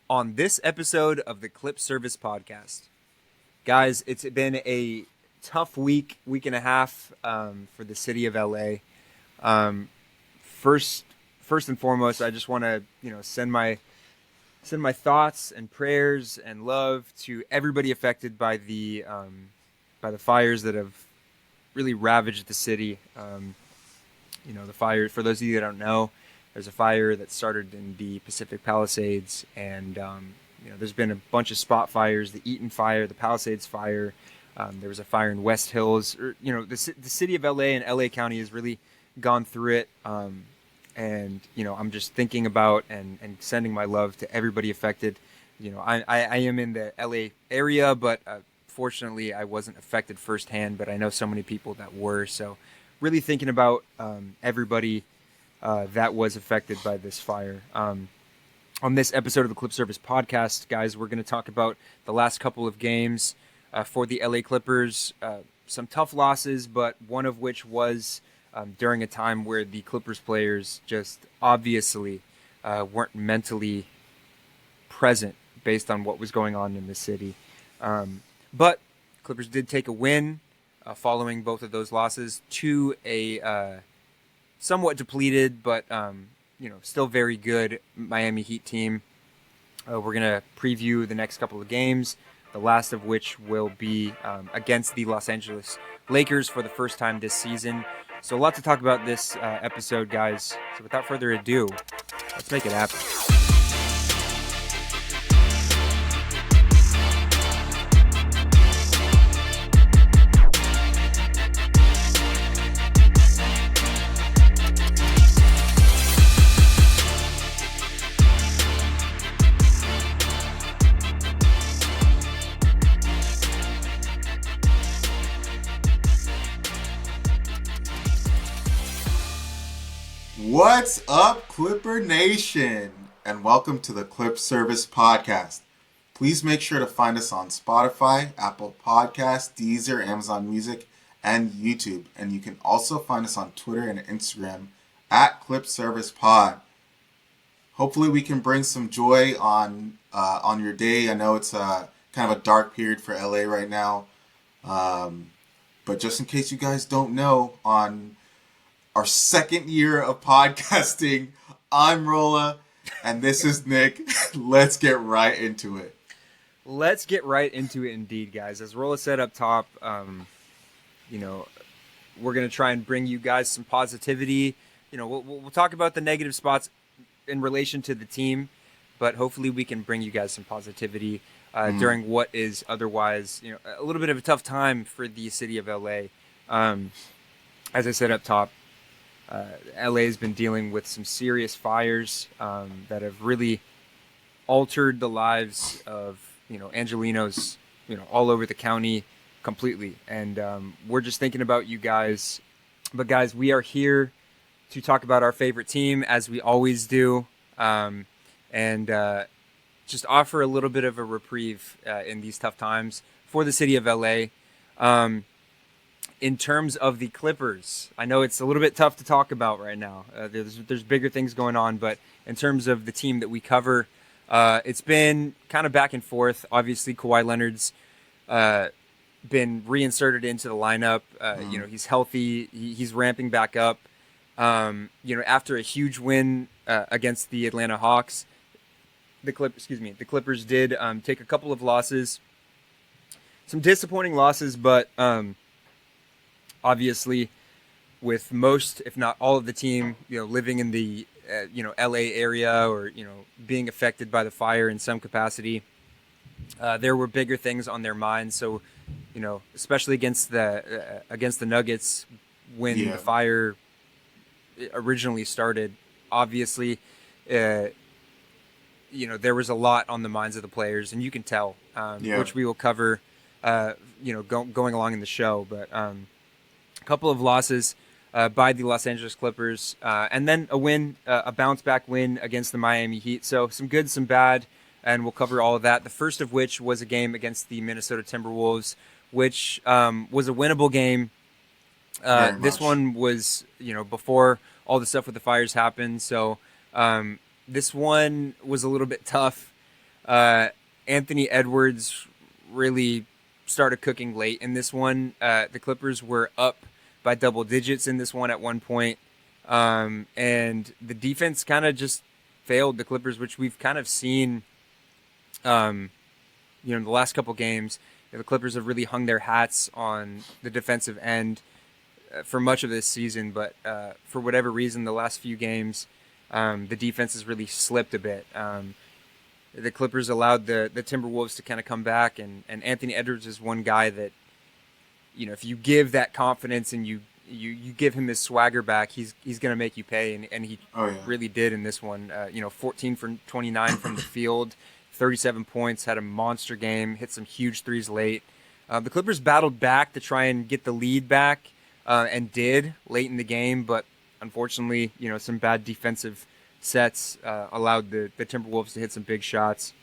on this episode of the Clip Service Podcast. Guys, it's been a tough week and a half for the city of LA. Um, first, first and foremost, I just want to send my thoughts and prayers and love to everybody affected by the fires that have really ravaged the city. The fire. For those of you that don't know, there's a fire that started in the Pacific Palisades, and there's been a bunch of spot fires: the Eaton fire, the Palisades fire. There was a fire in West Hills. The city of LA and LA County has really gone through it. I'm just thinking about and sending my love to everybody affected. I am in the LA area, but fortunately I wasn't affected firsthand, but I know so many people that were. So really thinking about everybody that was affected by this fire. On this episode of the Clip Service Podcast, guys, we're going to talk about the last couple of games for the LA Clippers. Some tough losses, but one of which was during a time where the Clippers players just obviously weren't mentally present based on what was going on in the city. But Clippers did take a win following both of those losses to a somewhat depleted but still very good Miami Heat team. We're going to preview the next couple of games, the last of which will be against the Los Angeles Lakers for the first time this season. So a lot to talk about this episode, guys. So without further ado, let's make it happen. What's up, Clipper Nation? And welcome to the Clip Service Podcast. Please make sure to find us on Spotify, Apple Podcasts, Deezer, Amazon Music, and YouTube. And you can also find us on Twitter and Instagram at Clip Service Pod. Hopefully we can bring some joy on your day. I know it's kind of a dark period for LA right now. But just in case you guys don't know, on our second year of podcasting, I'm Rola, and this is Nick. Let's get right into it. Let's get right into it indeed, guys. As Rola said up top, we're going to try and bring you guys some positivity. We'll talk about the negative spots in relation to the team, but hopefully we can bring you guys some positivity during what is otherwise, a little bit of a tough time for the city of LA. As I said up top, LA has been dealing with some serious fires that have really altered the lives of Angelenos all over the county completely, and we're just thinking about you guys. But guys, we are here to talk about our favorite team, as we always do, and just offer a little bit of a reprieve in these tough times for the city of LA. In terms of the Clippers, I know it's a little bit tough to talk about right now. There's bigger things going on, but in terms of the team that we cover, it's been kind of back and forth. Obviously, Kawhi Leonard's been reinserted into the lineup. He's healthy. He's ramping back up. After a huge win against the Atlanta Hawks, the Clippers did take a couple of losses, some disappointing losses, but obviously, with most, if not all of the team, living in the, LA area or, being affected by the fire in some capacity, there were bigger things on their minds. So, especially against the Nuggets when the fire originally started, obviously, there was a lot on the minds of the players, and you can tell, which we will cover, going along in the show, but, couple of losses by the Los Angeles Clippers, and then a win, a bounce-back win against the Miami Heat. So some good, some bad, and we'll cover all of that. The first of which was a game against the Minnesota Timberwolves, which was a winnable game. This one was, before all the stuff with the fires happened. So this one was a little bit tough. Uh, Anthony Edwards really started cooking late in this one. The Clippers were up by double digits in this one at one point. And the defense kind of just failed the Clippers, which we've kind of seen, um, the last couple games. The Clippers have really hung their hats on the defensive end for much of this season, but for whatever reason, the last few games, the defense has really slipped a bit. The Clippers allowed the Timberwolves to kind of come back, and Anthony Edwards is one guy that, if you give that confidence and you give him his swagger back, he's going to make you pay, and he Oh yeah. really did in this one. 14 for 29 from the field, 37 points, had a monster game, hit some huge threes late. The Clippers battled back to try and get the lead back, and did late in the game, but unfortunately, some bad defensive sets allowed the Timberwolves to hit some big shots.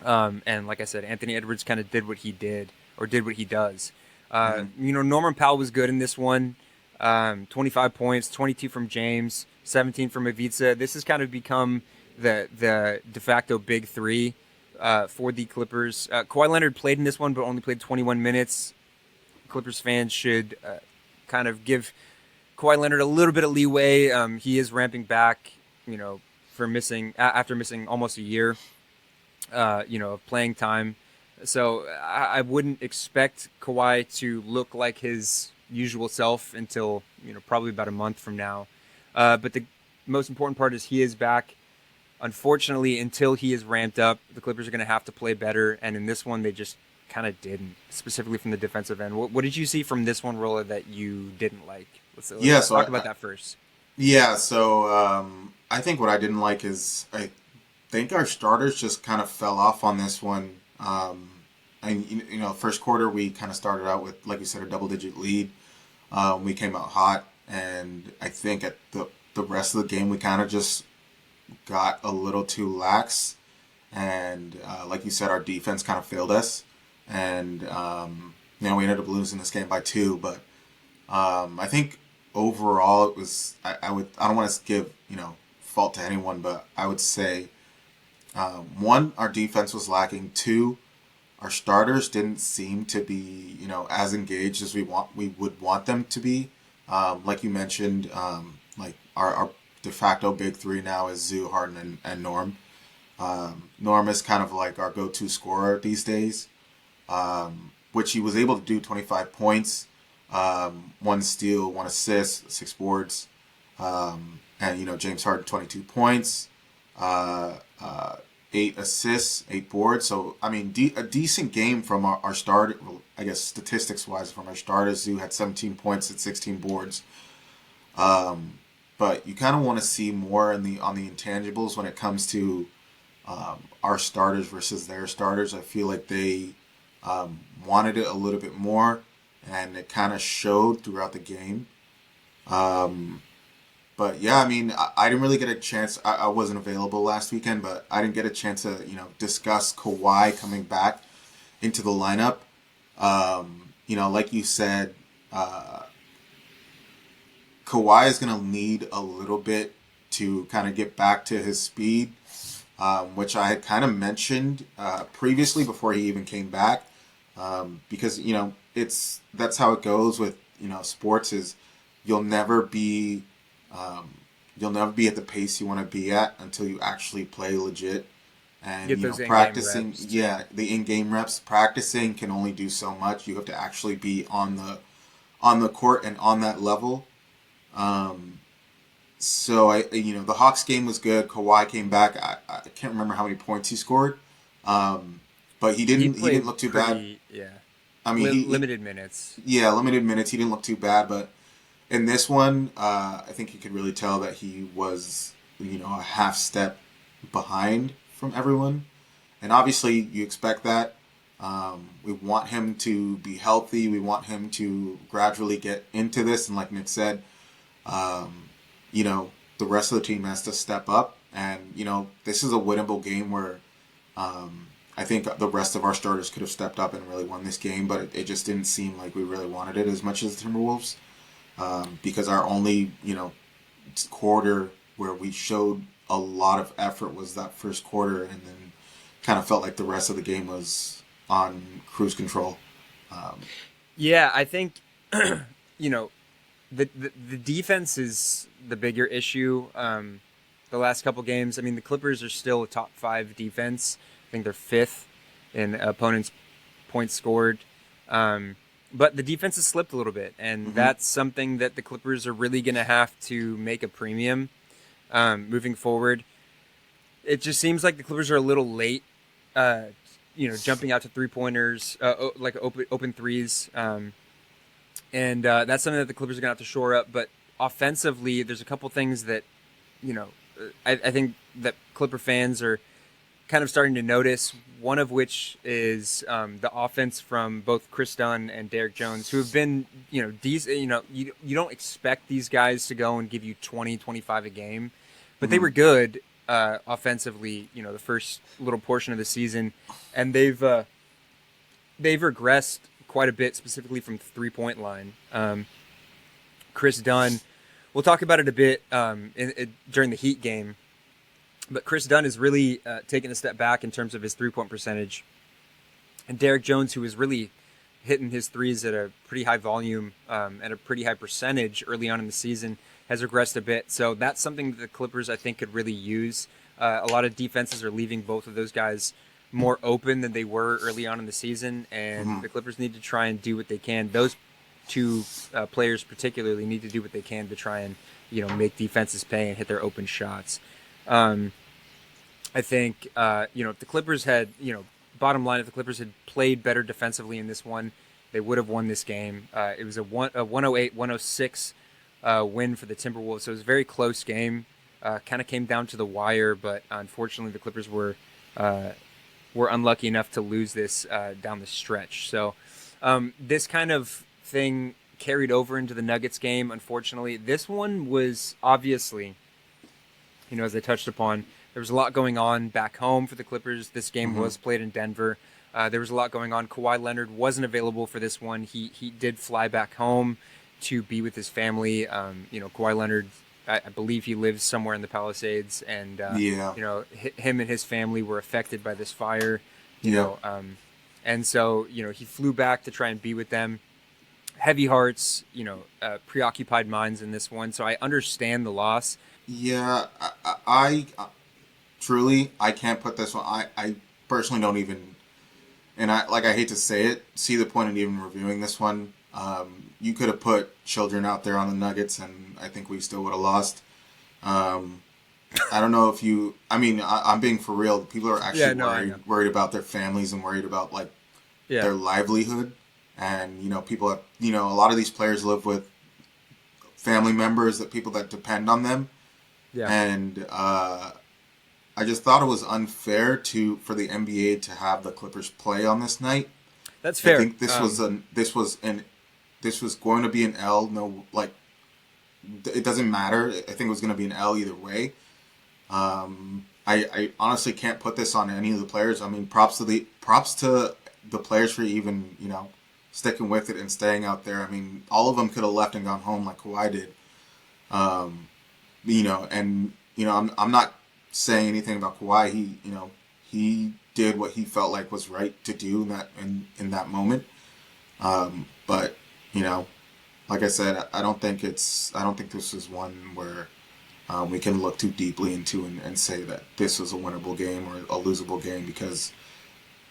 And like I said, Anthony Edwards kind of did what he did, or did what he does. Hmm. Norman Powell was good in this one. 25 points, 22 from James, 17 from Ivica. This has kind of become the de facto big three for the Clippers. Kawhi Leonard played in this one, but only played 21 minutes. Clippers fans should kind of give Kawhi Leonard a little bit of leeway. He is ramping back, for missing after missing almost a year, of playing time. So I wouldn't expect Kawhi to look like his usual self until probably about a month from now. But the most important part is he is back. Unfortunately, until he is ramped up, the Clippers are going to have to play better. And in this one, they just kind of didn't, specifically from the defensive end. What did you see from this one, Rolla, that you didn't like? Yeah. Let's talk about that first. Yeah. So I think what I didn't like is I think our starters just kind of fell off on this one. And first quarter we kind of started out with, like you said, a double-digit lead. We came out hot, and I think at the rest of the game we kind of just got a little too lax, and like you said, our defense kind of failed us, and we ended up losing this game by two. But I think overall it was I don't want to give fault to anyone, but I would say one, our defense was lacking. Two, our starters didn't seem to be as engaged as we would want them to be. Like you mentioned, like our de facto big three now is Zoo, Harden, and Norm. Norm is kind of like our go-to scorer these days, which he was able to do. 25 points, one steal, one assist, 6 boards, and James Harden 22 points, uh, uh, 8 assists, 8 boards. So I mean, a decent game from our start. Well, I guess statistics wise, from our starters, who had 17 points at 16 boards. Um, but you kind of want to see more on the intangibles when it comes to our starters versus their starters. I feel like they wanted it a little bit more, and it kind of showed throughout the game. Um, but yeah, I mean, I didn't really get a chance. I wasn't available last weekend, but I didn't get a chance to discuss Kawhi coming back into the lineup. Like you said, uh, Kawhi is going to need a little bit to kind of get back to his speed, which I had kind of mentioned previously before he even came back, because that's how it goes with sports. Is you'll never be um, you'll never be at the pace you want to be at until you actually play legit. And Get those in-game practicing, reps too. yeah, the in-game reps, practicing can only do so much. You have to actually be on the court and on that level. Um, so the Hawks game was good. Kawhi came back. I can't remember how many points he scored, um, but he He didn't played look too bad. pretty, yeah, I mean, limited minutes. yeah, limited minutes. He didn't look too bad, but in this one, I think you could really tell that he was a half step behind from everyone, and obviously you expect that. We want him to be healthy. We want him to gradually get into this, and like Nick said, um, the rest of the team has to step up. And this is a winnable game where I think the rest of our starters could have stepped up and really won this game, but it just didn't seem like we really wanted it as much as the Timberwolves, because our only quarter where we showed a lot of effort was that first quarter, and then kind of felt like the rest of the game was on cruise control. Um, Yeah, I think you know the defense is the bigger issue. The last couple games, I mean, the Clippers are still a top five defense. I think they're fifth in opponents' points scored. But the defense has slipped a little bit, and mhm, that's something that the Clippers are really going to have to make a premium moving forward. It just seems like the Clippers are a little late, uh, jumping out to three pointers, like open threes. And that's something that the Clippers are going to have to shore up. But offensively, there's a couple things that you know I think that Clipper fans are kind of starting to notice. One of which is the offense from both Chris Dunn and Derek Jones, who have been you don't expect these guys to go and give you 20, 25 a game, but they mhm. were good offensively. The first little portion of the season, and they've regressed quite a bit, specifically from the 3 point line. Chris Dunn, we'll talk about it a bit during the Heat game, but Chris Dunn is really taken a step back in terms of his 3 point percentage. And Derek Jones, who was really hitting his threes at a pretty high volume and a pretty high percentage early on in the season, has regressed a bit. So that's something that the Clippers, I think, could really use. A lot of defenses are leaving both of those guys more open than they were early on in the season, and the Clippers need to try and do what they can. Those two players particularly need to do what they can to try and make defenses pay and hit their open shots. Um, I think if the Clippers had bottom line, if the Clippers had played better defensively in this one, they would have won this game. It was a 108-106 win for the Timberwolves, so it was a very close game. Kind of came down to the wire, but unfortunately the Clippers were unlucky enough to lose this down the stretch. So this kind of thing carried over into the Nuggets game. Unfortunately, this one was obviously, as I touched upon, there was a lot going on back home for the Clippers. This game Mm-hmm. was played in Denver. There was a lot going on. Kawhi Leonard wasn't available for this one. He did fly back home to be with his family. Kawhi Leonard, I believe he lives somewhere in the Palisades, and Yeah. him and his family were affected by this fire. You Yep. know, and so he flew back to try and be with them. Heavy hearts, preoccupied minds in this one. So I understand the loss. Yeah. Truly, I can't put this one. I personally don't even, and I hate to say it, see the point in even reviewing this one. You could have put children out there on the Nuggets, and I think we still would have lost. Um, I don't know if you. I mean, I'm being for real. People are Yeah, actually no, I know. worried about their families and worried about like Yeah, their livelihood. And people have, a lot of these players live with family members, that people that depend on them. yeah, And I just thought it was unfair for the NBA to have the Clippers play on this night. that's I fair. think this was going to be an L. No, like it doesn't matter. I think it was going to be an L either way. I honestly can't put this on any of the players. I mean, props to the players for even sticking with it and staying out there. I mean, all of them could have left and gone home like Kawhi did. Um, and I'm not saying anything about Kawhi. He did what he felt like was right to do in that moment. But like I said, I don't think this is one where we can look too deeply into and say that this was a winnable game or a losable game, because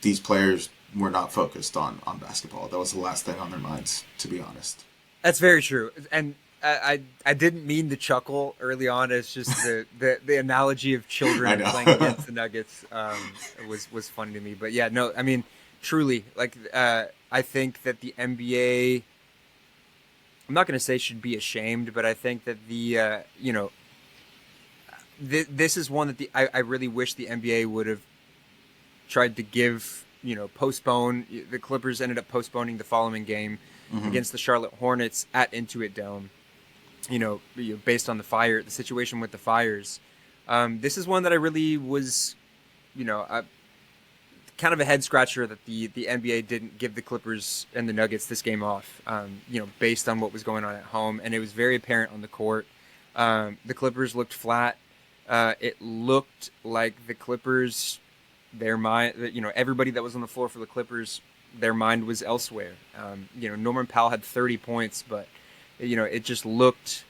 these players were not focused on basketball. That was the last thing on their minds, to be honest. That's very true. And I didn't mean to chuckle early on. It's just the analogy of I children playing know. against the Nuggets was funny to me. But yeah, no, I mean, truly, like I think that the NBA. I'm not going to say should be ashamed, but I think that this is one that I really wish the NBA would have tried to give, postpone. The Clippers ended up postponing the following game Hmm. against the Charlotte Hornets at Intuit Dome. Based on the situation with the fires. This is one that I really was, kind of a head scratcher that the NBA didn't give the Clippers and the Nuggets this game off. Based on what was going on at home, and it was very apparent on the court. The Clippers looked flat. It looked like the Clippers their mind, everybody that was on the floor for the Clippers, their mind was elsewhere. Norman Powell had 30 points, but it just looked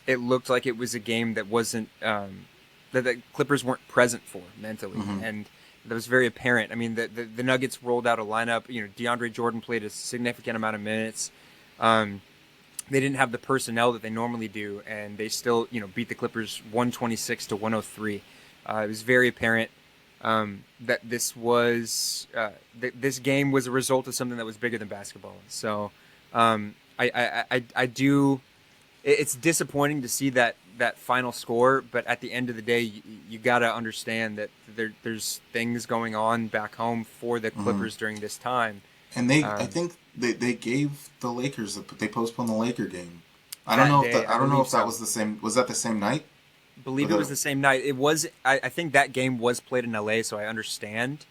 like it was a game that wasn't that the Clippers weren't present for mentally, Mm-hmm. and that was very apparent. I mean, the Nuggets rolled out a lineup. DeAndre Jordan played a significant amount of minutes. They didn't have the personnel that they normally do, and they still beat the Clippers 126 to 103. It was very apparent that this game was a result of something that was bigger than basketball. So I do. It's disappointing to see that final score, but at the end of the day, you got to understand that there's things going on back home for the Mm-hmm. Clippers during this time. And I Um, think they gave the Lakers, they postponed the Laker game. that day, I I don't know believe if that so. was the same. Was that the same night? Or Believe it was the same night. It was. I think that game was played in LA, so I understand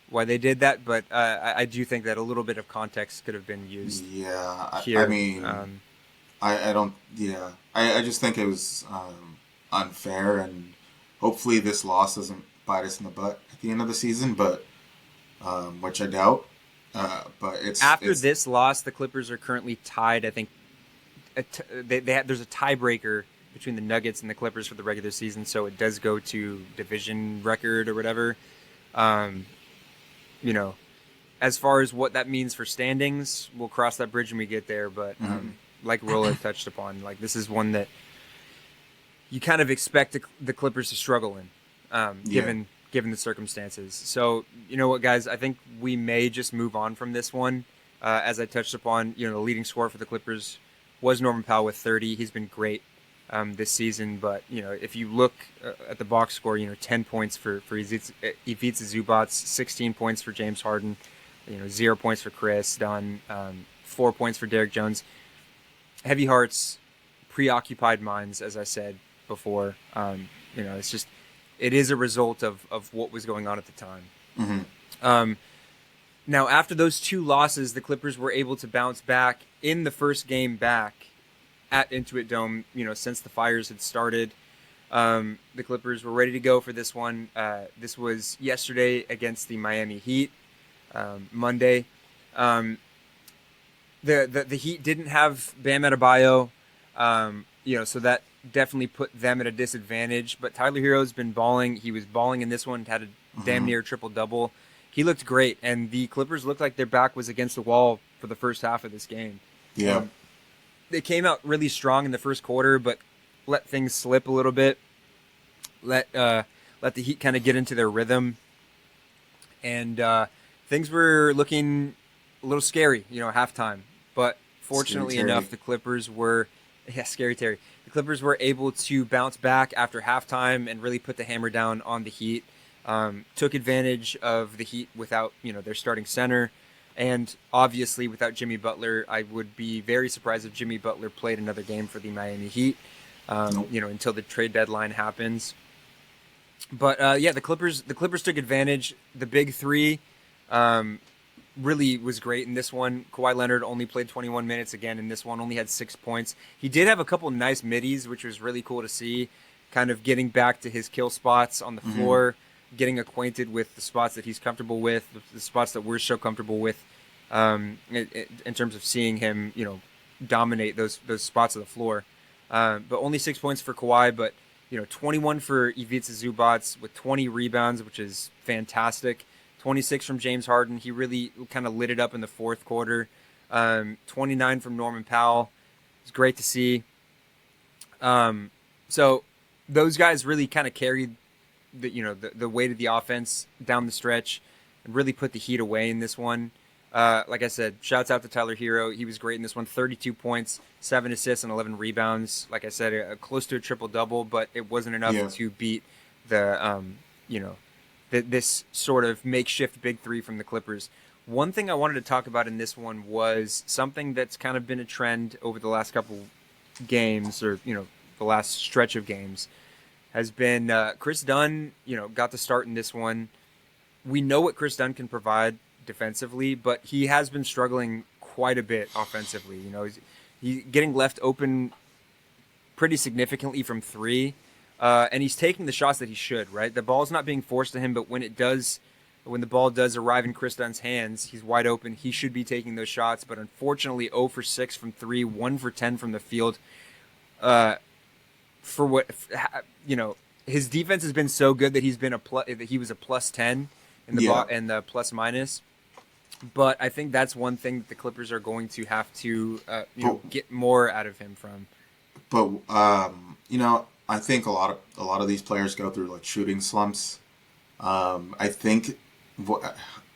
why they did that. But I do think that a little bit of context could have been used Yeah, I here. mean, I don't. Yeah, I just think it was unfair, and hopefully this loss doesn't bite us in the butt at the end of the season. But which I doubt. But After it's this loss, the Clippers are currently tied. I think there's a tiebreaker between the Nuggets and the Clippers for the regular season, so it does go to division record or whatever. Um, you know, as far as what that means for standings, we'll cross that bridge when we get there. But mhm. like Rolla touched upon, like this is one that you kind of expect the Clippers to struggle in, Yeah. given the circumstances. So you know what, guys, I think we may just move on from this one. As I touched upon, the leading scorer for the Clippers was Norman Powell with 30. He's been great this season, but if you look at the box score, 10 points for Ivica Zubac, 16 points for James Harden, 0 points for Chris Dunn, 4 points for Derek Jones. Heavy hearts, preoccupied minds, as I said before. It's just it is a result of what was going on at the time. Hmm. Um, Now, after those two losses, the Clippers were able to bounce back in the first game back at Intuit Dome. Since the fires had started, the Clippers were ready to go for this one. This was yesterday against the Miami Heat. Monday. Um, the Heat didn't have Bam Adebayo, so that definitely put them at a disadvantage. But Tyler Herro's been balling. He was balling in this one. Had a damn Hmm. near triple double. He looked great, and the Clippers looked like their back was against the wall for the first half of this game. Yeah. Um, they came out really strong in the first quarter, but let things slip a little bit. Let the Heat kind of get into their rhythm, and things were looking a little scary, halftime. But Scary fortunately Terry. enough, the Clippers were, yeah, scary Terry. The Clippers were able to bounce back after halftime and really put the hammer down on the Heat. Took advantage of the Heat without, their starting center, and obviously without Jimmy Butler. I would be very surprised if Jimmy Butler played another game for the Miami Heat. Nope. Until the trade deadline happens. But yeah, the Clippers took advantage. The big three um, really was great in this one. Kawhi Leonard only played 21 minutes again in this one. Only had 6 points. He did have a couple nice middies, which was really cool to see. Kind of getting back to his kill spots on the Hmm. floor, getting acquainted with the spots that he's comfortable with, the spots that we're so comfortable with. In terms of seeing him, dominate those spots of the floor. But only 6 points for Kawhi, but 21 for Ivica Zubac with 20 rebounds, which is fantastic. 26 from James Harden. He really kind of lit it up in the fourth quarter. 29 from Norman Powell. It's great to see. So those guys really kind of carried the weight of the offense down the stretch and really put the Heat away in this one. Like I said, shouts out to Tyler Herro. He was great in this one. 32 points, 7 assists, and 11 rebounds. Like I said, close to a triple double, but it wasn't enough Yeah. to beat you know, this sort of makeshift big three from the Clippers. One thing I wanted to talk about in this one was something that's kind of been a trend over the last couple games, or the last stretch of games, has been Chris Dunn. Got to start in this one. We know what Chris Dunn can provide defensively, but he has been struggling quite a bit offensively. He's getting left open pretty significantly from three. And he's taking the shots that he should. Right, the ball's not being forced to him, but when the ball does arrive in Chris Dunn's hands, he's wide open. He should be taking those shots, but unfortunately, 0 for 6 from three, 1 for 10 from the field. For what his defense has been so good that he was a plus 10 in the plus minus. But I think that's one thing that the Clippers are going to have to get more out of him from. But I think a lot of these players go through like shooting slumps. I think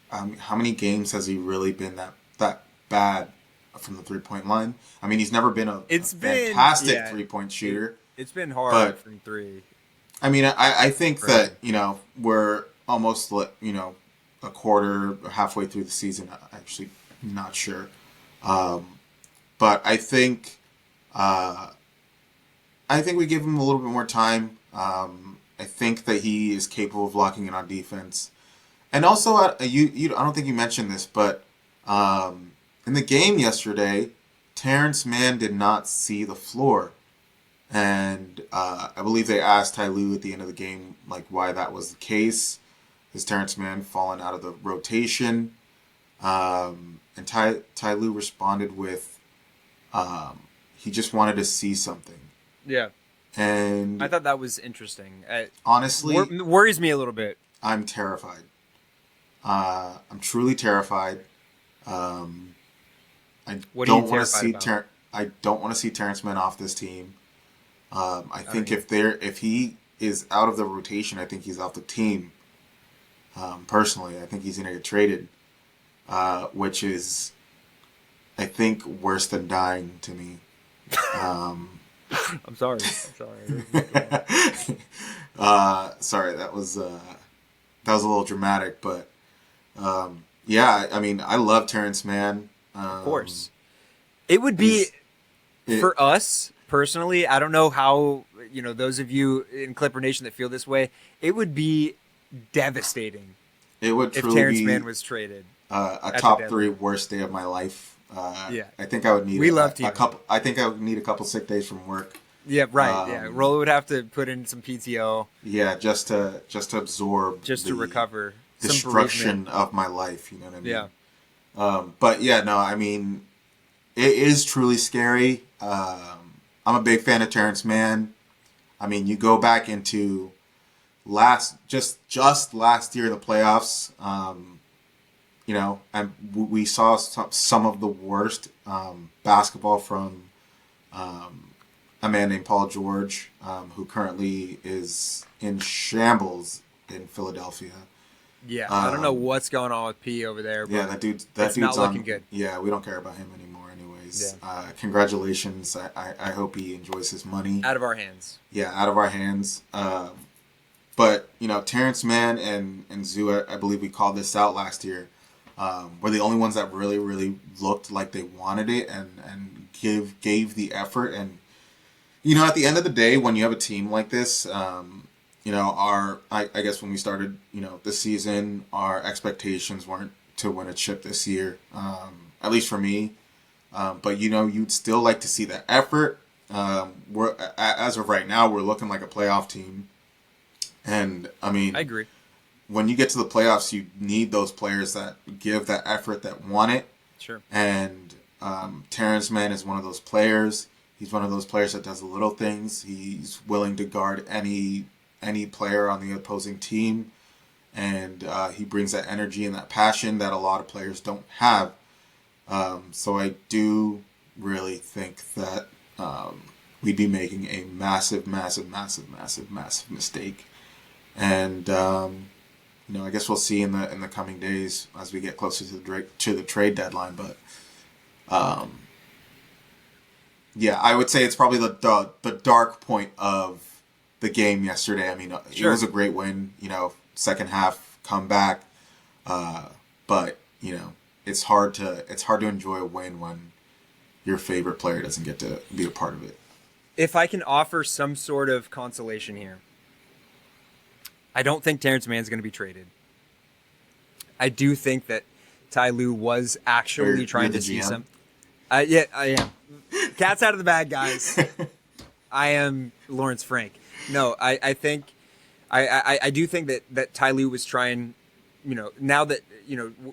how many games has he really been that bad from the 3-point line? I mean, he's never been a fantastic 3-point shooter. It's been hard from three. I mean, I think that we're almost a quarter or halfway through the season. Actually, not sure, but I think we give him a little bit more time. I think that he is capable of locking in on defense. And also, I don't think you mentioned this, but in the game yesterday, Terrence Mann did not see the floor. And I believe they asked Ty Lue at the end of the game like why that was the case. Is Terrence Mann fallen out of the rotation? And Ty Lue responded with he just wanted to see something. Yeah. And I thought that was interesting. Honestly, worries me a little bit. I'm terrified. I'm truly terrified. I don't want to see Terrence Mann off this team. I think if he is out of the rotation, I think he's off the team. Personally, I think he's going to get traded, which is, I think, worse than dying to me. I'm sorry. Sorry, that was a little dramatic, but yeah, I mean, I love Terrence Mann. Of course, it would be for us personally. I don't know how those of you in Clipper Nation that feel this way. It would be devastating. It would if Terrence Mann was traded. A top 3 worst day of my life. Yeah, I think I would need a couple. I think I would need a couple sick days from work. Yeah, right. Rola would have to put in some PTO. Yeah, just to absorb, to recover destruction of my life. You know what I mean? Yeah. But yeah, no, I mean, it is truly scary. I'm a big fan of Terrence Mann. I mean, you go back into just last year, the playoffs. And we saw some of the worst basketball from a man named Paul George, who currently is in shambles in Philadelphia. Yeah, I don't know what's going on with P over there. But yeah, that dude's not looking good. Yeah, we don't care about him anymore, anyways. Yeah. Congratulations. I hope he enjoys his money. Out of our hands. Yeah, out of our hands. But Terrence Mann and Zoo, I believe we called this out last year. Were the only ones that really, really looked like they wanted it and gave the effort. And at the end of the day, when you have a team like this, I guess when we started, the season, our expectations weren't to win a chip this year, at least for me. But you'd still like to see that effort. As of right now, we're looking like a playoff team, and I mean, I agree. When you get to the playoffs, you need those players that give that effort, that want it. Sure. And Terrence Mann is one of those players. He's one of those players that does the little things. He's willing to guard any player on the opposing team, and he brings that energy and that passion that a lot of players don't have. So I do really think that we'd be making a massive, massive, massive, massive, massive mistake. And I guess we'll see in the coming days as we get closer to the trade deadline. But yeah, I would say it's probably the dark point of the game yesterday. I mean, It was a great win. Second half comeback, but it's hard to enjoy a win when your favorite player doesn't get to be a part of it. If I can offer some sort of consolation here, I don't think Terrence Mann's going to be traded. I do think that Ty Lue was actually trying to see some. Yeah, I am. Cat's out of the bag, guys. I am Lawrence Frank. No, I think I do think that Ty Lue was trying, now that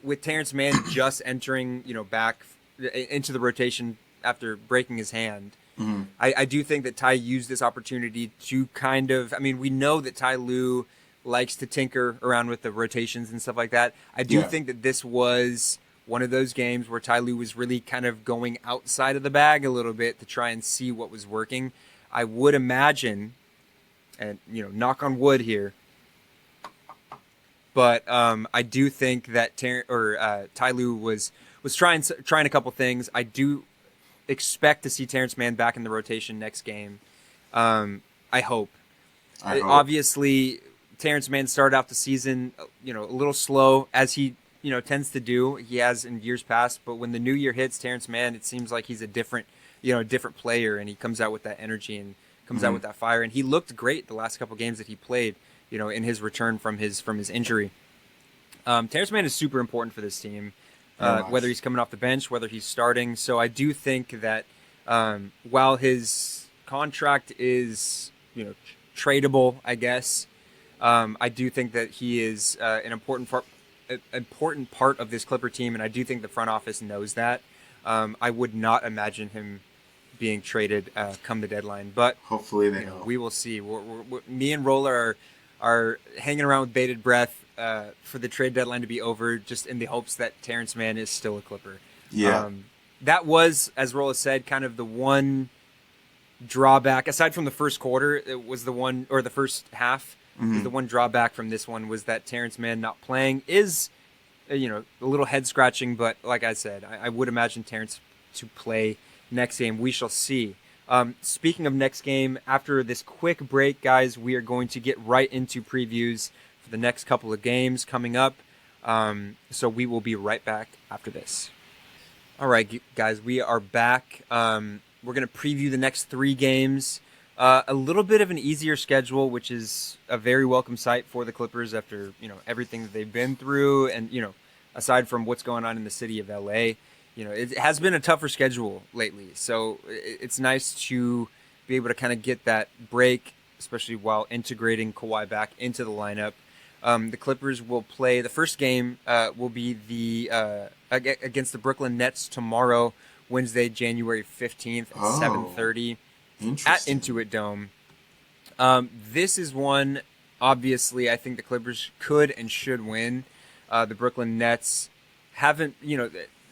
with Terrence Mann just entering back into the rotation after breaking his hand. Hmm. I do think that Ty used this opportunity to kind of. I mean, we know that Ty Lue likes to tinker around with the rotations and stuff like that. I do Yeah. think that this was one of those games where Ty Lue was really kind of going outside of the bag a little bit to try and see what was working. I would imagine, and knock on wood here, but I do think that Ty Lue was trying a couple things. I do expect to see Terrence Mann back in the rotation next game. I hope. I hope. Obviously, Terrence Mann started out the season, a little slow as he, tends to do. He has in years past. But when the new year hits, Terrence Mann, it seems like he's a different player, and he comes out with that energy and comes out Hmm. with that fire. And he looked great the last couple games that he played. In his return from his injury. Terrence Mann is super important for this team, Very whether much. he's coming off the bench, whether he's starting. So I do think that while his contract is tradable, I guess, I do think that he is important part of this Clipper team, and I do think the front office knows that. I would not imagine him being traded come the deadline, but Hopefully they know. we will see. Me and Roller are hanging around with bated breath for the trade deadline to be over, just in the hopes that Terrence Mann is still a Clipper. Yeah. Um, that was, as Roller said, kind of the one drawback, aside from the first quarter. It was the one, or the first half. Was Hmm. the one drawback from this one was that Terrence Mann not playing is, a little head scratching. But like I said, I would imagine Terrence to play next game. We shall see. Speaking of next game, after this quick break, guys, we are going to get right into previews for the next couple of games coming up. So we will be right back after this. All right, guys, we are back. We're going to preview the next 3 games. A little bit of an easier schedule, which is a very welcome sight for the Clippers after everything that they've been through, and aside from what's going on in the city of LA, it has been a tougher schedule lately. So it's nice to be able to kind of get that break, especially while integrating Kawhi back into the lineup. The Clippers will play. The first game will be against the Brooklyn Nets tomorrow, Wednesday, January 15th at Oh, 7:30 at interesting. Intuit Dome. This is one, obviously, I think the Clippers could and should win. The Brooklyn Nets haven't,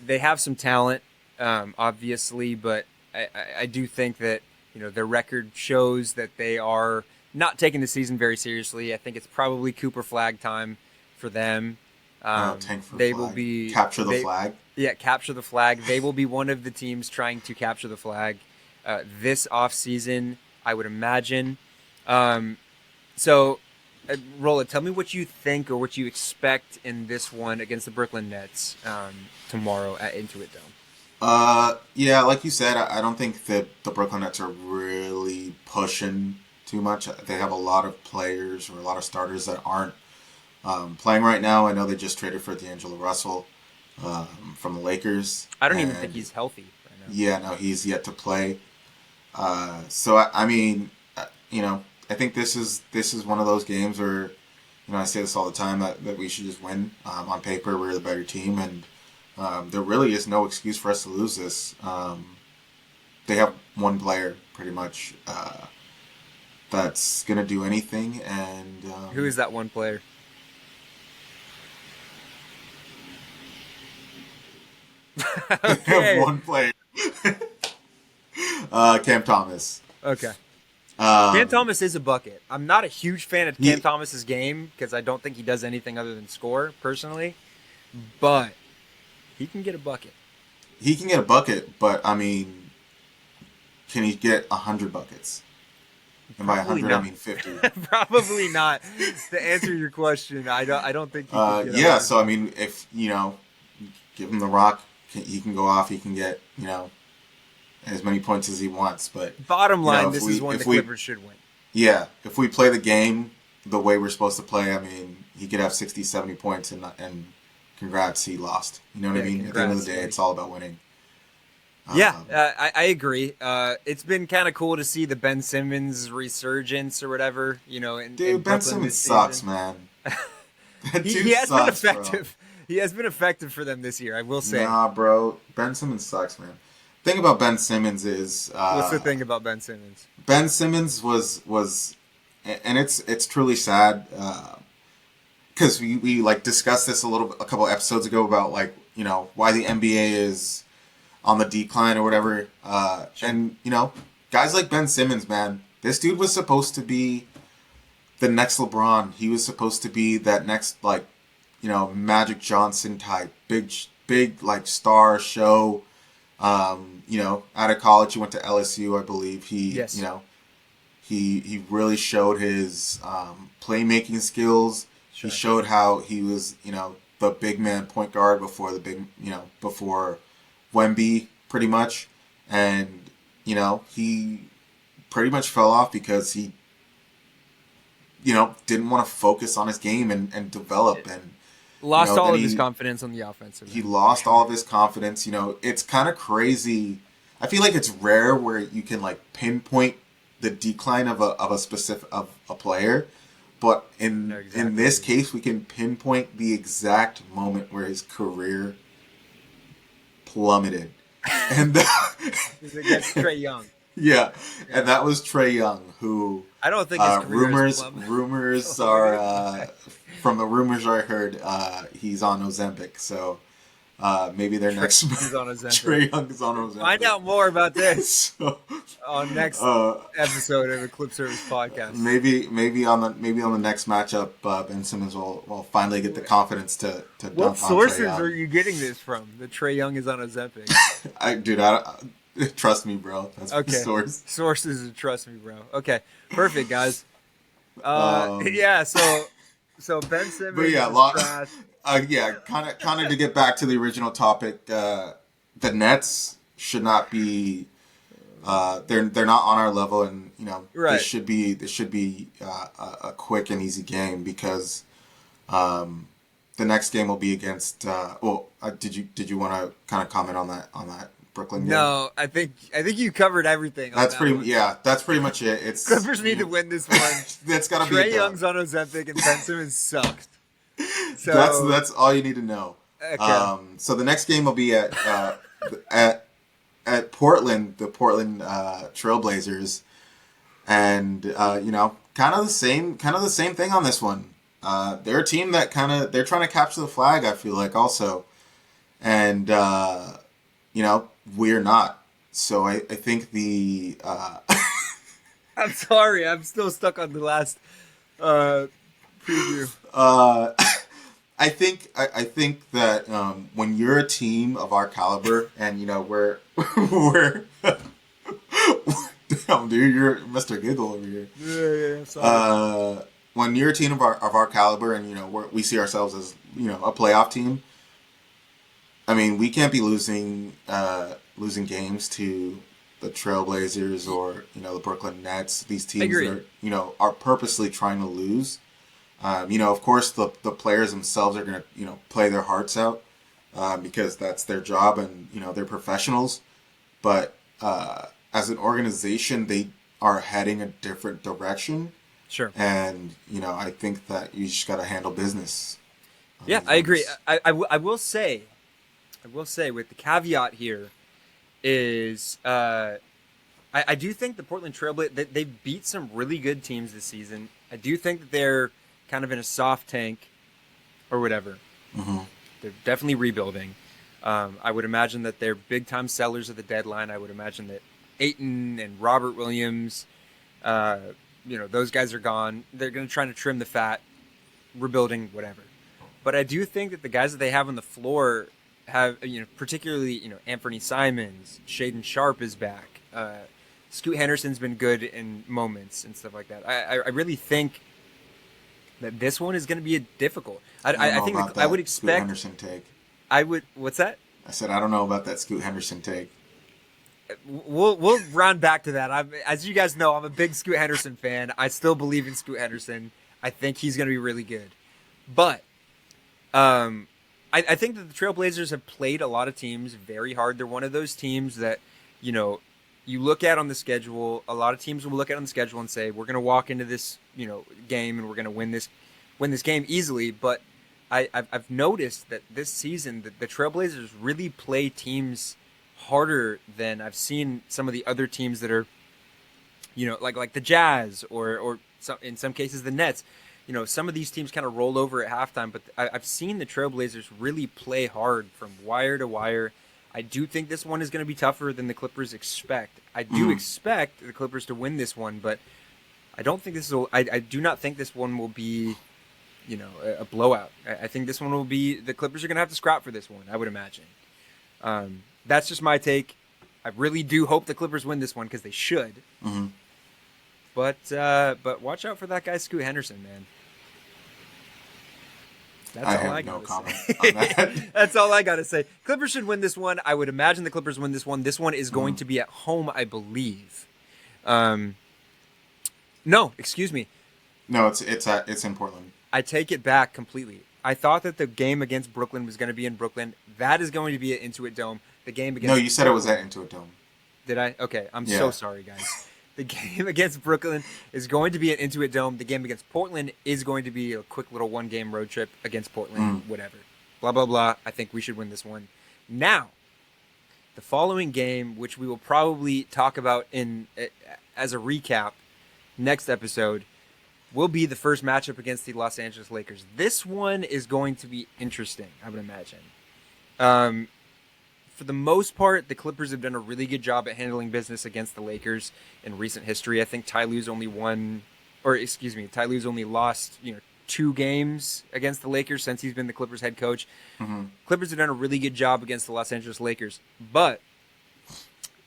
they have some talent, obviously, but I do think that, their record shows that they are not taking the season very seriously. I think it's probably Cooper flag time for them. Tank for They will flag. be, Capture the they, flag. yeah, capture the flag. They will be one of the teams trying to capture the flag this off season, I would imagine. So, Rolla, tell me what you think or what you expect in this one against the Brooklyn Nets tomorrow at Intuit Dome. Yeah, like you said, I don't think that the Brooklyn Nets are really pushing too much. They have a lot of players or a lot of starters that aren't playing right now. I know they just traded for D'Angelo Russell from the Lakers, I don't even think and he's healthy right now. yeah, no, he's yet to play. So I mean, I think this is one of those games where I say this all the time that we should just win. On paper, we're the better team, and there really is no excuse for us to lose this. They have one player pretty much that's gonna do anything, and Who is that one player? they have Okay. one player, Cam Thomas. Okay. Cam Um, Thomas is a bucket. I'm not a huge fan of Cam he Thomas's game because I don't think he does anything other than score personally, but he can get a bucket. he can get a bucket, but I mean, can he get 100 buckets? And by Probably 100, I not. mean 50. Probably not. To answer your question, I don't. I don't think he could get Yeah, 100. so I mean, if give him the rock, he can go off. He can get as many points as he wants. But Bottom line, if this is one the if we Clippers should win. yeah, if we play the game the way we're supposed to play, I mean, he could have 60, 70 points, and congrats, he lost. You know what I Yeah, mean? At the end of congrats, the day, buddy. it's all about winning. Yeah, Um, I agree. It's been kind of cool to see the Ben Simmons resurgence or whatever, in dude, Ben Brooklyn Simmons this sucks, season. man. That He dude has been sucks, bro. effective. He has been effective for them this year, I will say. Nah, bro. Ben Simmons sucks, man. Thing about Ben Simmons is What's the thing about Ben Simmons? Ben Simmons was, and it's truly sad because we like discussed this a couple episodes ago about like why the NBA is on the decline or whatever. Sure. And guys like Ben Simmons, man, this dude was supposed to be the next LeBron. He was supposed to be that next like Magic Johnson type, big like star show. Out of college, he went to LSU, I believe. Yes. He really showed his playmaking skills. He Sure. showed how he was, the big man point guard before Wemby, pretty much. And, he pretty much fell off because he, didn't want to focus on his game and develop. And, Lost all then of his confidence on the offensive he end, for lost all sure. of his confidence. It's kind of crazy. I feel like it's rare where you can like pinpoint the decline of a specific of a player, but No, in exactly. this case, we can pinpoint the exact moment where his career plummeted, and He's against Trey Young. yeah, and Yeah. that was Trey Young, who I don't think his career is rumors plumb. rumors are plummeted. from the rumors I heard he's on Ozempic, so maybe their Trey next Young's on Ozempic. Trey Young is on Find Ozempic. out more about this So on next uh, episode of the Clip Service podcast. maybe on the next matchup, Ben Simmons will finally get the confidence to What dunk on Trey sources are Young. you getting this from? That Trey Young is on Ozempic. I trust me, bro. That's my Okay. source. Sources, trust me, bro. Okay. Perfect, guys. Um, Yeah, so Ben but Simmons yeah, is trash. yeah, kind of to get back to the original topic. The Nets should not be. They're not on our level, and Right. this should be a quick and easy game because the next game will be against. Did you want to kind of comment on that Brooklyn game? No, I think you covered everything on that one. That's pretty much it. It's Clippers need to win this one. that's gotta be a Trey dub. Young's on Ozempic and Ben Simmons sucks. That's So that's all you need to know. okay. So the next game will be at at Portland, the Portland Trailblazers, and kind of the same thing on this one. They're a team that they're trying to capture the flag. I feel like also, and we're not. So I think the I'm sorry, I'm still stuck on the last uh preview. uh, I think that when you're a team of our caliber, and we're we're damn dude, you're Mr. Giggle over here. Yeah, sorry. When you're a team of our caliber, and we see ourselves as a playoff team. I mean, we can't be losing games to the Trailblazers or the Brooklyn Nets. These I teams agree. that are purposely trying to lose. Of course, the players themselves are going to play their hearts out because that's their job, and they're professionals. But as an organization, they are heading a different direction, Sure. and I think that you just got to handle business on Yeah, these I agree. ones. I will say with the caveat here is I do think the Portland Trailblazers they beat some really good teams this season. I do think that they're kind of in a soft tank or whatever. Hmm. They're definitely rebuilding. I would imagine that they're big time sellers at the deadline. I would imagine that Aiton and Robert Williams, those guys are gone. They're going to try to trim the fat, rebuilding, whatever. But I do think that the guys that they have on the floor have, particularly, Anthony Simons, Shaden Sharp is back. Scoot Henderson's been good in moments and stuff like that. I really think that this one is going to be difficult. I don't I know think about I would that Scoot expect. Henderson take. What's that? I said I don't know about that Scoot Henderson take. We'll round back to that. As you guys know, I'm a big Scoot Henderson fan. I still believe in Scoot Henderson. I think he's going to be really good. But I think that the Trailblazers have played a lot of teams very hard. They're one of those teams that, you know, you look at on the schedule. A lot of teams will look at on the schedule and say, we're going to walk into this, game and we're going to win this game easily. But I've noticed that this season the Trailblazers really play teams harder than I've seen some of the other teams that are, like the Jazz or in some cases the Nets. Some of these teams kind of roll over at halftime, but I've seen the Trailblazers really play hard from wire to wire. I do think this one is going to be tougher than the Clippers expect. I do expect the Clippers to win this one, but I don't think I do not think this one will be, a blowout. I think this one will be, the Clippers are going to have to scrap for this one, I would imagine. That's just my take. I really do hope the Clippers win this one because they should. Mm-hmm. But watch out for that guy Scoot Henderson, man. That's all I no gotta comment say. on that. That's all I gotta say. Clippers should win this one. I would imagine the Clippers win this one. This one is going to be at home, I believe. No, excuse me. No, it's in Portland. I take it back completely. I thought that the game against Brooklyn was going to be in Brooklyn. That is going to be at Intuit Dome. The game against No, you said it was at Intuit Dome. Did I? Okay, I'm so sorry, guys. The game against Brooklyn is going to be at Intuit Dome. The game against Portland is going to be a quick little one-game road trip against Portland, whatever. Blah, blah, blah. I think we should win this one. Now, the following game, which we will probably talk about as a recap next episode, will be the first matchup against the Los Angeles Lakers. This one is going to be interesting, I would imagine. For the most part, the Clippers have done a really good job at handling business against the Lakers in recent history. I think Ty Lue's only lost, 2 games against the Lakers since he's been the Clippers head coach. Mm-hmm. Clippers have done a really good job against the Los Angeles Lakers, but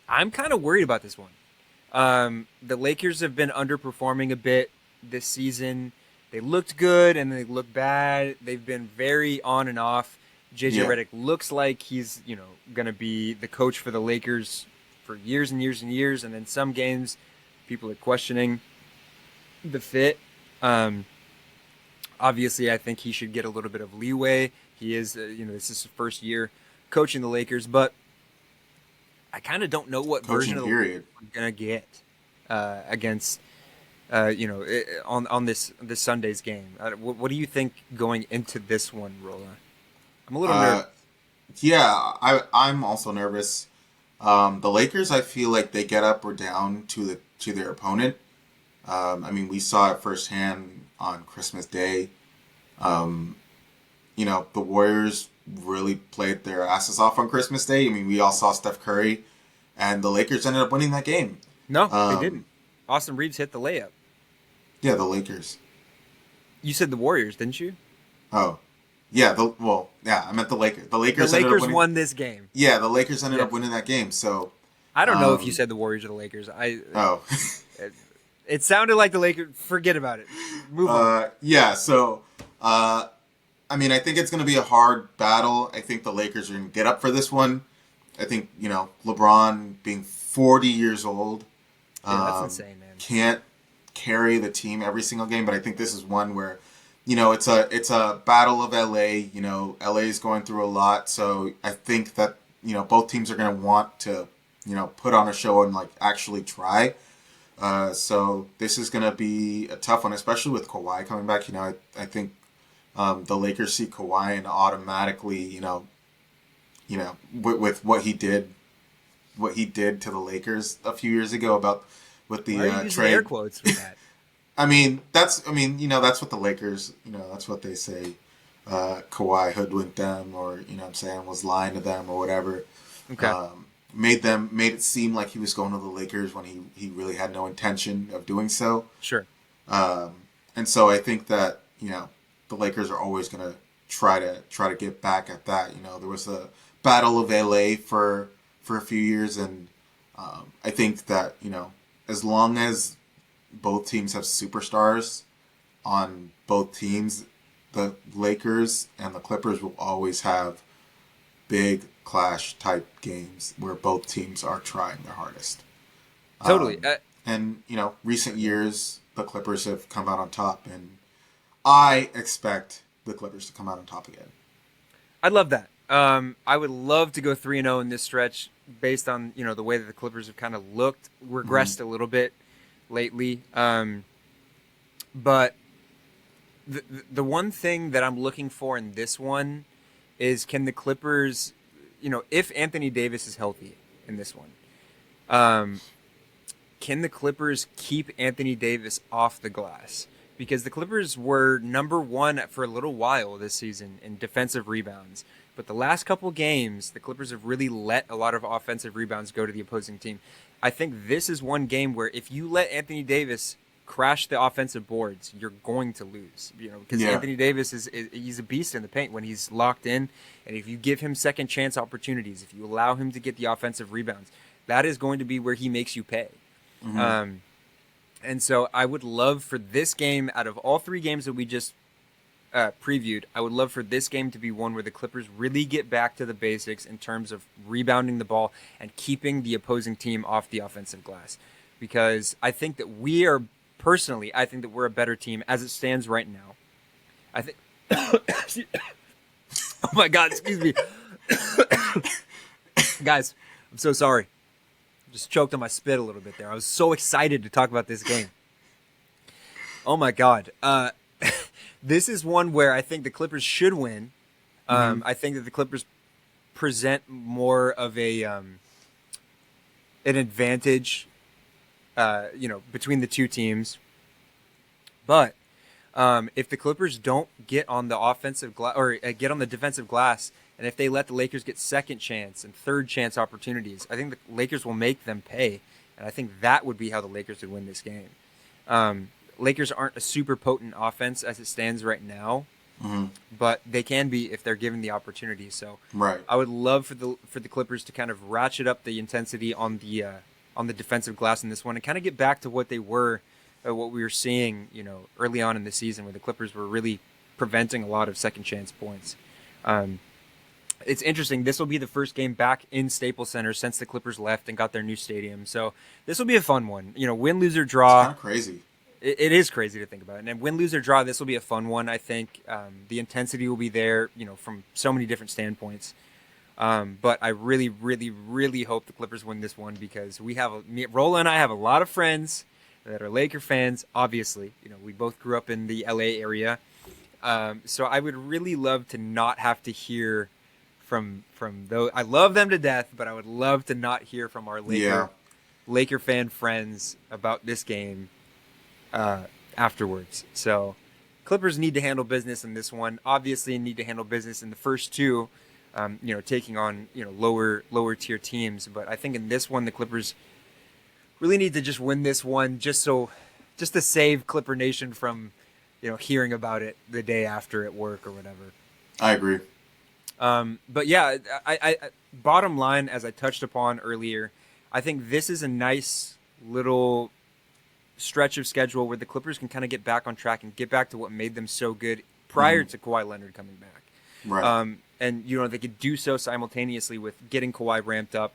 I'm kind of worried about this one. The Lakers have been underperforming a bit this season. They looked good and they looked bad. They've been very on and off. JJ Redick looks like he's, going to be the coach for the Lakers for years and years and years. And then some games, people are questioning the fit. Obviously, I think he should get a little bit of leeway. He is, this is his first year coaching the Lakers, but I kind of don't know what version of the Lakers we're going to get against, on this Sunday's game. What do you think going into this one, Rola? I'm a little nervous. Yeah, I'm also nervous. The Lakers, I feel like they get up or down to their opponent. We saw it firsthand on Christmas Day. The Warriors really played their asses off on Christmas Day. We all saw Steph Curry, and the Lakers ended up winning that game. No, they didn't. Austin Reeves hit the layup. Yeah, the Lakers. You said the Warriors, didn't you? Oh. Yeah, I meant the Lakers. The Lakers won this game. Yeah, the Lakers ended up winning that game. So I don't know if you said the Warriors or the Lakers. It sounded like the Lakers. Forget about it. Move on. Yeah, so I think it's going to be a hard battle. I think the Lakers are going to get up for this one. I think LeBron being 40 years old, that's insane, man. Can't carry the team every single game. But I think this is one where. It's a battle of LA. LA is going through a lot, so I think that both teams are going to want to put on a show and actually try. So this is going to be a tough one, especially with Kawhi coming back. I think the Lakers see Kawhi and automatically with what he did to the Lakers a few years ago with the trade. Air quotes for that. That's what the Lakers, that's what they say. Kawhi hoodwinked them, or was lying to them or whatever. Okay. Made it seem like he was going to the Lakers when he really had no intention of doing so. Sure. And so I think that the Lakers are always going to try to get back at that. There was a battle of LA for a few years, and I think that as long as both teams have superstars on both teams, the Lakers and the Clippers will always have big clash type games where both teams are trying their hardest. Totally. And recent years the Clippers have come out on top, and I expect the Clippers to come out on top again. I'd love that. I would love to go 3-0 in this stretch based on, the way that the Clippers have kind of looked, Hmm. regressed a little bit lately. But the one thing that I'm looking for in this one is, can the Clippers, if Anthony Davis is healthy in this one, um, can the Clippers keep Anthony Davis off the glass? Because the Clippers were number one for a little while this season in defensive rebounds. But the last couple games, the Clippers have really let a lot of offensive rebounds go to the opposing team. I think this is one game where if you let Anthony Davis crash the offensive boards, you're going to lose. Because Yeah. Anthony Davis is he's a beast in the paint when he's locked in, and if you give him second chance opportunities, if you allow him to get the offensive rebounds, that is going to be where he makes you pay. Hmm. Um, and so I would love for this game, out of all three games that we just previewed, I would love for this game to be one where the Clippers really get back to the basics in terms of rebounding the ball and keeping the opposing team off the offensive glass. Because I think that I think that we're a better team as it stands right now. I think, oh my God, excuse me. Guys, I'm so sorry. Just choked on my spit a little bit there. I was so excited to talk about this game. Oh my God. This is one where I think the Clippers should win. Hmm. I think that the Clippers present more of an advantage, between the two teams. But if the Clippers don't get on the offensive glass or get on the defensive glass, and if they let the Lakers get second chance and third chance opportunities, I think the Lakers will make them pay, and I think that would be how the Lakers would win this game. Lakers aren't a super potent offense as it stands right now, Hmm. but they can be if they're given the opportunity. So Right. I would love for the Clippers to kind of ratchet up the intensity on the defensive glass in this one and kind of get back to what they were, what we were seeing, early on in the season, where the Clippers were really preventing a lot of second chance points. Um, it's interesting. This will be the first game back in Staples Center since the Clippers left and got their new stadium. So this will be a fun one. Win, lose, or It's draw. kind of crazy. It is crazy to think about. And win, lose, or draw, this will be a fun one, I think. The intensity will be there, from so many different standpoints. But I really, really, really hope the Clippers win this one because Rola and I have a lot of friends that are Laker fans. Obviously, we both grew up in the LA area, so I would really love to not have to hear from those. I love them to death, but I would love to not hear from our Yeah. Laker fan friends about this game uh, afterwards. So Clippers need to handle business in this one. Obviously, need to handle business in the first two. Taking on lower tier teams. But I think in this one, the Clippers really need to just win this one, just to save Clipper Nation from hearing about it the day after at work or whatever. I agree. But yeah, bottom line, as I touched upon earlier, I think this is a nice little stretch of schedule where the Clippers can kind of get back on track and get back to what made them so good prior Hmm. to Kawhi Leonard coming back. Right. And they could do so simultaneously with getting Kawhi ramped up.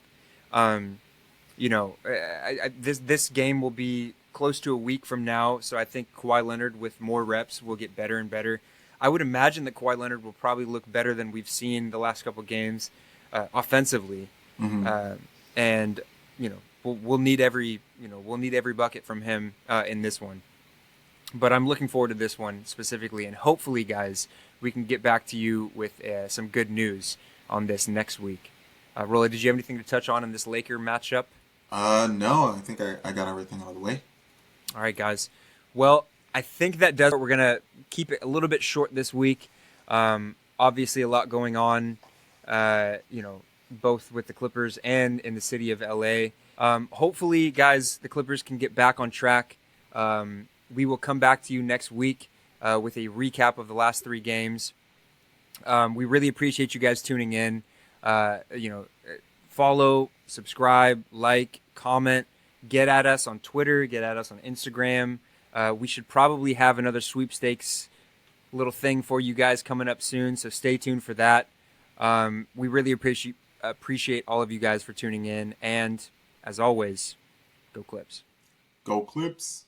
Um, this game will be close to a week from now, so I think Kawhi Leonard with more reps will get better and better. I would imagine that Kawhi Leonard will probably look better than we've seen the last couple games offensively, Hmm. uh, and we'll need every bucket from him in this one. But I'm looking forward to this one specifically, and hopefully, guys, we can get back to you with some good news on this next week. Rolla, did you have anything to touch on in this Laker matchup? No, I think I got everything out of the way. All right, guys. Well, I think that does it. We're gonna keep it a little bit short this week. Obviously, a lot going on. Both with the Clippers and in the city of LA. Hopefully, guys, the Clippers can get back on track. We will come back to you next week with a recap of the last three games. We really appreciate you guys tuning in. Follow, subscribe, like, comment, get at us on Twitter, get at us on Instagram. We should probably have another sweepstakes little thing for you guys coming up soon, so stay tuned for that. We really appreciate all of you guys for tuning in, and as always, go Clips. Go Clips.